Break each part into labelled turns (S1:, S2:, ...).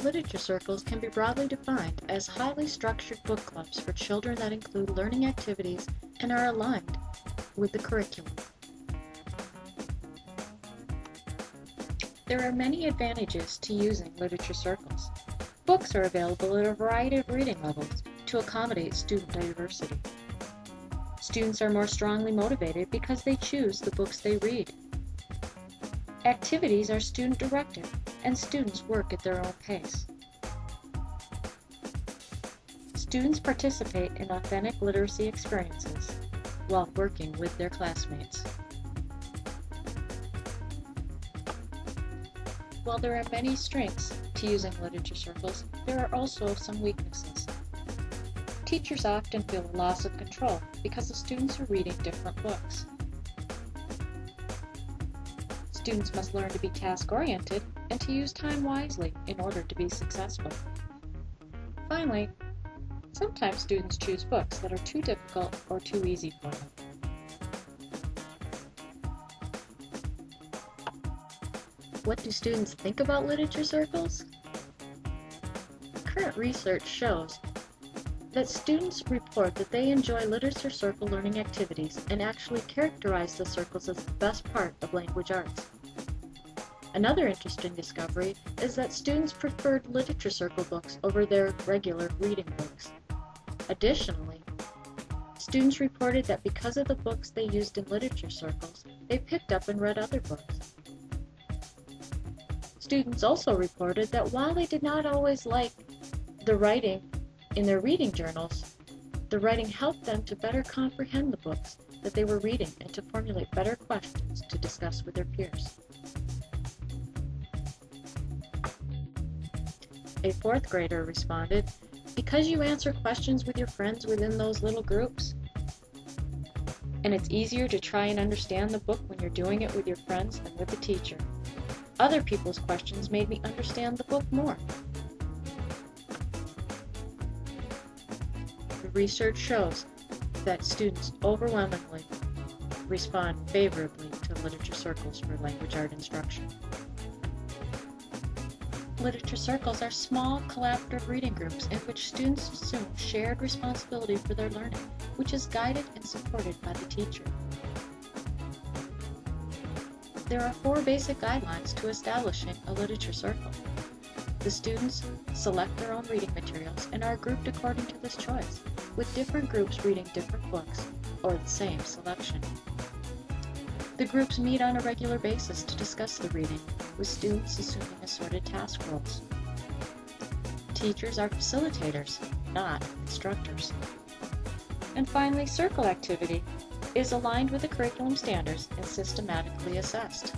S1: Literature circles can be broadly defined as highly structured book clubs for children that include learning activities and are aligned with the curriculum. There are many advantages to using literature circles. Books are available at a variety of reading levels to accommodate student diversity. Students are more strongly motivated because they choose the books they read. Activities are student-directed, and students work at their own pace. Students participate in authentic literacy experiences while working with their classmates. While there are many strengths to using literature circles, there are also some weaknesses. Teachers often feel a loss of control because the students are reading different books. Students must learn to be task-oriented and to use time wisely in order to be successful. Finally, sometimes students choose books that are too difficult or too easy for them. What do students think about literature circles? Current research shows that students report that they enjoy literature circle learning activities and actually characterize the circles as the best part of language arts. Another interesting discovery is that students preferred literature circle books over their regular reading books. Additionally, students reported that because of the books they used in literature circles, they picked up and read other books. Students also reported that while they did not always like the writing in their reading journals, the writing helped them to better comprehend the books that they were reading and to formulate better questions to discuss with their peers. A fourth grader responded, "Because you answer questions with your friends within those little groups, and it's easier to try and understand the book when you're doing it with your friends than with the teacher. Other people's questions made me understand the book more." The research shows that students overwhelmingly respond favorably to literature circles for language art instruction. Literature circles are small, collaborative reading groups in which students assume shared responsibility for their learning, which is guided and supported by the teacher. There are 4 basic guidelines to establishing a literature circle. The students select their own reading materials and are grouped according to this choice, with different groups reading different books or the same selection. The groups meet on a regular basis to discuss the reading, with students assuming assorted task roles. Teachers are facilitators, not instructors. And finally, circle activity is aligned with the curriculum standards and systematically assessed.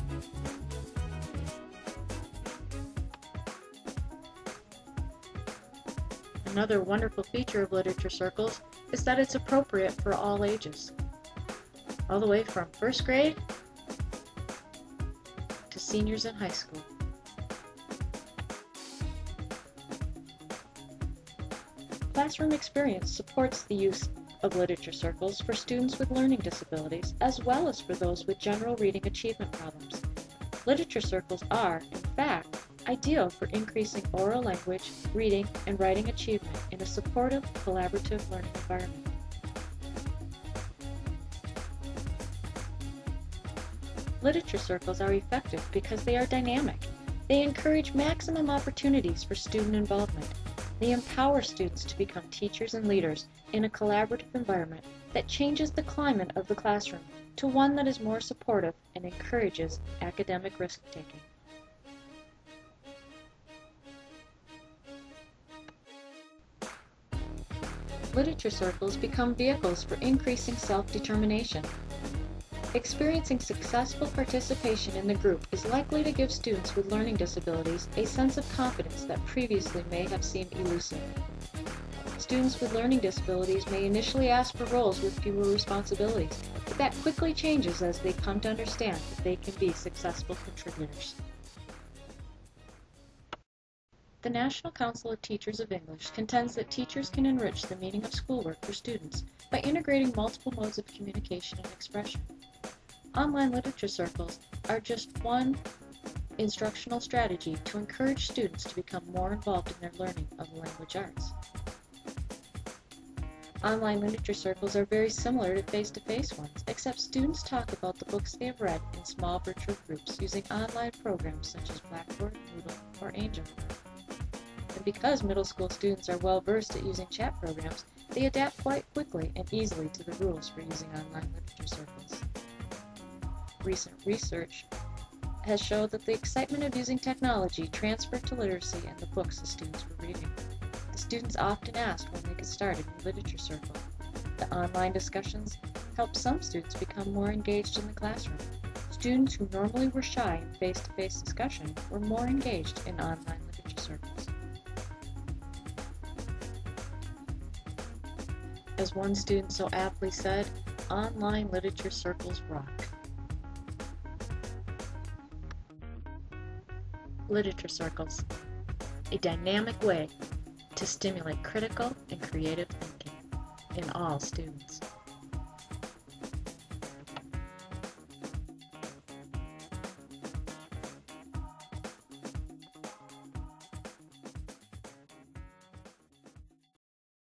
S1: Another wonderful feature of literature circles is that it's appropriate for all ages, all the way from first grade to seniors in high school. Classroom experience supports the use of literature circles for students with learning disabilities as well as for those with general reading achievement problems. Literature circles are, in fact, ideal for increasing oral language, reading, and writing achievement in a supportive, collaborative learning environment. Literature circles are effective because they are dynamic. They encourage maximum opportunities for student involvement. They empower students to become teachers and leaders in a collaborative environment that changes the climate of the classroom to one that is more supportive and encourages academic risk-taking. Literature circles become vehicles for increasing self-determination. Experiencing successful participation in the group is likely to give students with learning disabilities a sense of confidence that previously may have seemed elusive. Students with learning disabilities may initially ask for roles with fewer responsibilities, but that quickly changes as they come to understand that they can be successful contributors. The National Council of Teachers of English contends that teachers can enrich the meaning of schoolwork for students by integrating multiple modes of communication and expression. Online literature circles are just one instructional strategy to encourage students to become more involved in their learning of the language arts. Online literature circles are very similar to face-to-face ones, except students talk about the books they have read in small virtual groups using online programs such as Blackboard, Moodle, or Angel. And because middle school students are well versed at using chat programs, they adapt quite quickly and easily to the rules for using online literature circles. Recent research has shown that the excitement of using technology transferred to literacy and the books the students were reading. The students often asked when they could start a new literature circle. The online discussions helped some students become more engaged in the classroom. Students who normally were shy in face-to-face discussion were more engaged in online literature circles. As one student so aptly said, online literature circles rock. Literature circles, a dynamic way to stimulate critical and creative thinking in all students.